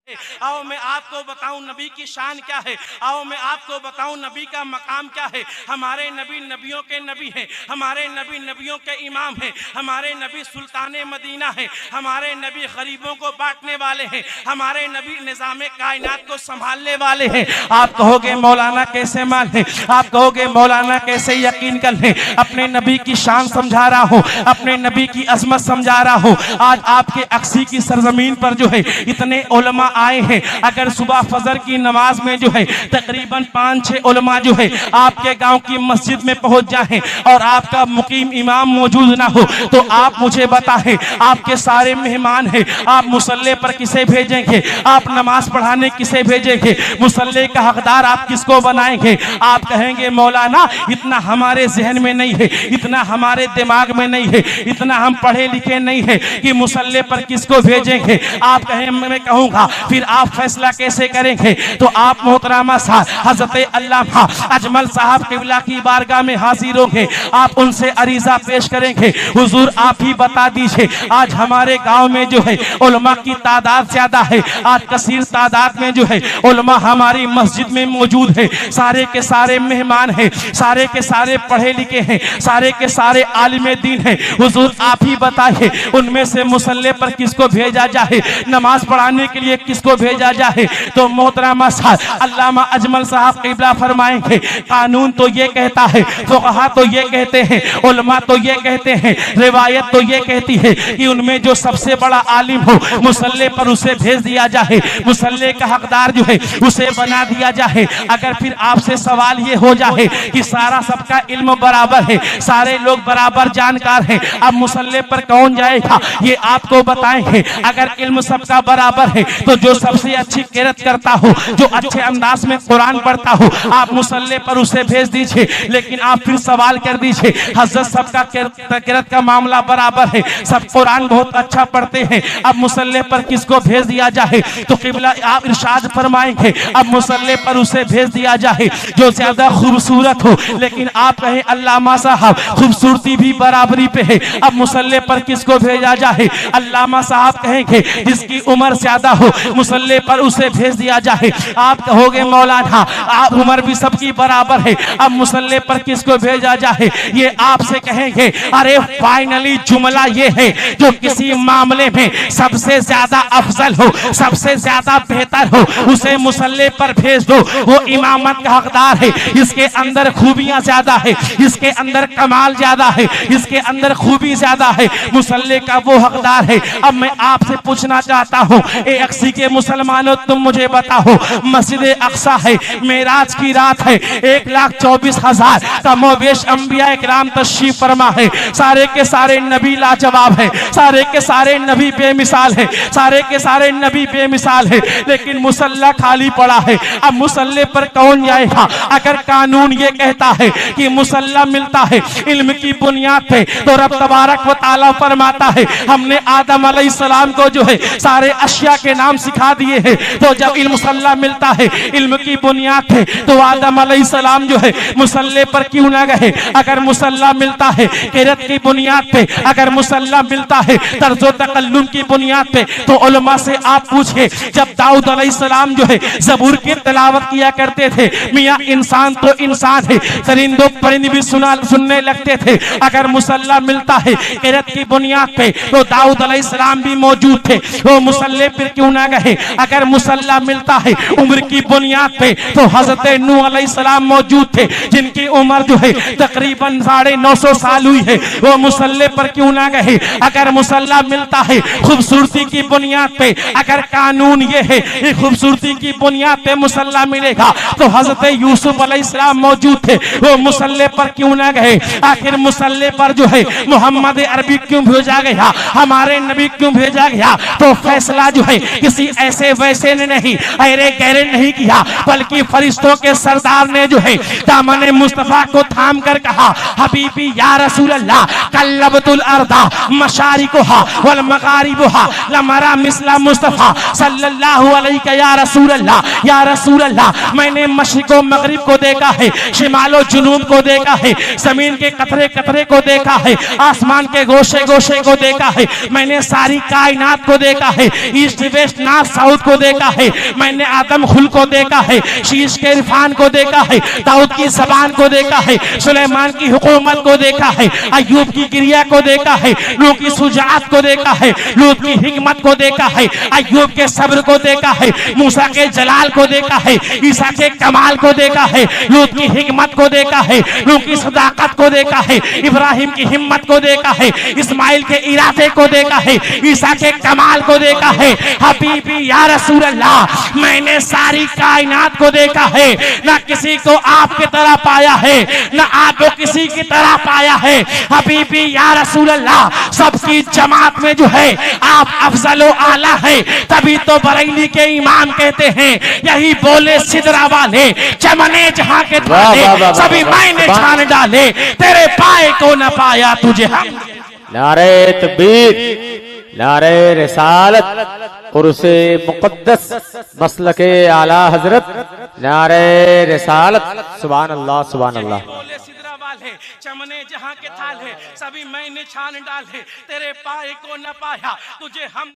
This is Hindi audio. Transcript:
आओ मैं आपको बताऊं नबी की शान क्या है, आओ मैं आपको बताऊं नबी का मकाम क्या है। हमारे नबी नबियों के नबी हैं, हमारे नबी नबियों के इमाम हैं, हमारे नबी सुल्तान मदीना हैं, हमारे नबी गरीबों को बांटने वाले हैं, हमारे नबी निज़ाम कायनात को संभालने वाले हैं। आप कहोगे मौलाना कैसे माने, आप कहोगे मौलाना कैसे यकीन कर लें। अपने नबी की शान समझा रहा हूँ, अपने नबी की अजमत समझा रहा हूँ। आज आपके अक्सी की सरजमीन पर जो है इतने उलमा आए हैं। अगर सुबह फजर की नमाज में जो है तकरीबन 5-6 उलमा जो है आपके गांव की मस्जिद में पहुंच जाएं और आपका मुकीम इमाम मौजूद ना हो तो आप मुझे बताएं, आपके सारे मेहमान हैं, आप मुसल्ले पर किसे भेजेंगे, आप नमाज पढ़ाने किसे भेजेंगे, मुसल्ले का हकदार आप किसको बनाएंगे। आप कहेंगे मौलाना इतना हमारे जहन में नहीं है, इतना हमारे दिमाग में नहीं है, इतना हम पढ़े लिखे नहीं है कि मुसल्ले पर किसको भेजेंगे। आप कहें, मैं कहूँगा फिर आप फैसला कैसे करेंगे। तो आप मोहतरमा साहब हजरत अल्लामा अजमल साहब किबला की बारगाह में हाजिर होंगे, आप उनसे अरीजा पेश करेंगे। हुजूर आप ही बता दीजिए, आज हमारे गांव में जो है उलमा की तादाद ज्यादा है, आज कसीर तादाद में जो है उलमा हमारी मस्जिद में मौजूद है, सारे के सारे मेहमान हैं, सारे के सारे पढ़े लिखे हैं, सारे के सारे आलिम दीन हैं। हुजूर आप ही बताइए उनमें से मुसल्ले पर किसको भेजा जाए, नमाज पढ़ाने के लिए किसको भेजा जाए। तो मोहतरमा साहब अल्लामा अजमल साहब किबला फरमाएंगे, कानून तो ये कहता है, फुक़हा तो ये कहते हैं, उलमा तो ये कहते हैं, रिवायत तो ये कहती है कि उनमें जो सबसे बड़ा आलिम हो मुसल्ले पर उसे भेज दिया जाए, मुसल्ले का हकदार जो है उसे बना दिया जाए। अगर फिर आपसे सवाल ये हो जाए कि सारा सबका इल्म बराबर है, सारे लोग बराबर जानकार हैं, अब मुसल्ले पर कौन जाएगा ये आपको बताएंगे। अगर इल्म सबका बराबर है तो जो सबसे अच्छी किरत करता हो, जो अच्छे अंदाज में कुरान पढ़ता हो, आप मुसल्ले पर उसे भेज दीजिए। लेकिन आप फिर सवाल कर दीजिए, हजरत सबका किरत का मामला बराबर है, सब कुरान बहुत अच्छा पढ़ते हैं, अब मुसल्ले पर किसको भेज दिया जाए। तो किबला आप इरशाद फरमाएंगे अब मुसल्ले पर उसे भेज दिया जाए जो ज्यादा खूबसूरत हो। लेकिन आप कहें अल्लामा साहब खूबसूरती भी बराबरी पे है, अब मुसल्ले पर किसको भेजा जाए। अल्लामा साहब कहेंगे जिसकी उम्र ज्यादा हो मुसल्ले पर उसे भेज दिया जाए। आप कहोगे मौलाना आप उम्र भी सबकी बराबर है, अब मुसल्ले पर किसको भेजा जाए। ये आपसे कहेंगे अरे फाइनली जुमला ये है जो किसी मामले में सबसे ज्यादा अफजल हो, सबसे ज्यादा बेहतर हो, उसे मुसल्ले पर भेज दो, वो इमामत का हकदार है। इसके अंदर खूबियां ज्यादा है, इसके अंदर कमाल ज्यादा है, इसके अंदर खूबी ज्यादा है, मुसल्ले का वो हकदार है। अब मैं आपसे पूछना चाहता हूँ ए अक्सी के मुसलमानों, तुम मुझे बताओ मस्जिद अक्सा है, मेराज की रात है, 1,24,000 कमोवेश अंबिया इकराम तशरीफ फरमा है, सारे के सारे नबी लाजवाब है, सारे के सारे नबी बेमिसाल है, सारे के सारे नबी बेमिसाल है, लेकिन मुसल्ला खाली पड़ा है। अब मुसल्ले पर कौन जाएगा। अगर कानून ये कहता है कि मुसल्ला मिलता है इल्म की बुनियाद पे, तो रब तबारक व तआला फरमाता है हमने आदम अलैहिस्सलाम को जो है सारे अशिया के नाम सिखा दिए हैं। तो जब इल्म मुसल्ला मिलता है इल्म की बुनियाद पे, तो आदम अलैहिस्सलाम जो है मुसल्ले पर क्यों ना गए। अगर मुसल्ला मिलता है किरत की बुनियाद पे, अगर मुसल्ला मिलता है तर्ज़ो तकल्लुम की बुनियाद पे, तो उलमा से आप पूछिए जब दाऊद अलैहिस्सलाम जो है ज़बूर की तिलावत किया करते थे, मियाँ इंसान तो इंसान है, परिंदों परिंद भी सुनने लगते थे। अगर मुसल्ला मिलता है किरत की बुनियाद पे, तो दाऊद अलैहिस्सलाम भी मौजूद थे, वो मुसल्ले पर क्यों ना गए। अगर मुसल्ला मिलता है उम्र की बुनियाद पे, तो हजरत नूह अलैहिस्सलाम मौजूद थे, जिनकी उम्र जो है तकरीबन 950 साल हुई है, वो मुसल्ले पर क्यों ना गए। अगर मुसल्ला मिलता है खूबसूरती की बुनियाद पे, अगर कानून ये है कि खूबसूरती की बुनियाद पे मुसल्ला मिलेगा, तो हजरत यूसुफ अलैहिस्सलाम मौजूद थे, वो मुसल्ले पर क्यों ना गए। आखिर मुसल्ले पर जो है मोहम्मद अरबी क्यों भेजा गया, हमारे नबी क्यों भेजा गया। तो फैसला जो है किसी ऐसे वैसे ने नहीं, अरे गहरे नहीं किया, बल्कि फरिश्तों के सरदार ने जो है दामन मुस्तफा को थाम कर कहा हबीबी या रसूल अल्लाह कल्लबतुल अर्दा मशारिकुहा वल मगारिबुहा लमरा मिसला मुस्तफा सल्लल्लाहु अलैहि या रसूल अल्लाह, या रसूल अल्लाह मैंने मशरिको मगरिब को देखा है, शिमालो जुनूब को देखा है, जमीन के कतरे कतरे को देखा है, आसमान के गोशे गोशे को देखा है, मैंने सारी कायनात को देखा है, ईस्ट वेस्ट जहां सऊद को देखा है, मैंने आदम खुल को देखा है, शीश के इरफान को देखा है, दाऊद की जबान को देखा है, सुलेमान की हुकूमत को देखा है, अय्यूब की क्रिया को देखा है, लूत की सुजात को देखा है, लूत की हिकमत को देखा है, अय्यूब के सब्र को देखा है, मूसा के जलाल को देखा है, ईसा के कमाल को देखा है, लूत की हिकमत को देखा है, लूत की सदाकत को देखा है, इब्राहिम की हिम्मत को देखा है, इस्माइल के इरादे को देखा है, ईसा के कमाल को देखा है। हबीबी या रसूल अल्लाह, मैंने सारी कायनात को देखा है, ना किसी को आपकी तरह पाया है, ना आपको किसी की तरह पाया है। हबीबी या रसूल अल्लाह, सबकी जमात में जो है आप अफजल व आला है, तभी तो बरेली के इमाम कहते हैं, यही बोले सिदरा वाले चमने जहां के थाने, सभी मैंने छान डाले, तेरे पाए को न पाया तुझे हम। नारे तकबीर, नारे रिसालत, उर्से मुक़द्दस, मसलके आला हजरत, नारे रिसालत। सुभान अल्लाह, सुभान अल्लाह। बोले सिदरा वाले चमने जहां के थाल है, सभी मैंने छान डाले, तेरे पाए को न पाया तुझे हम।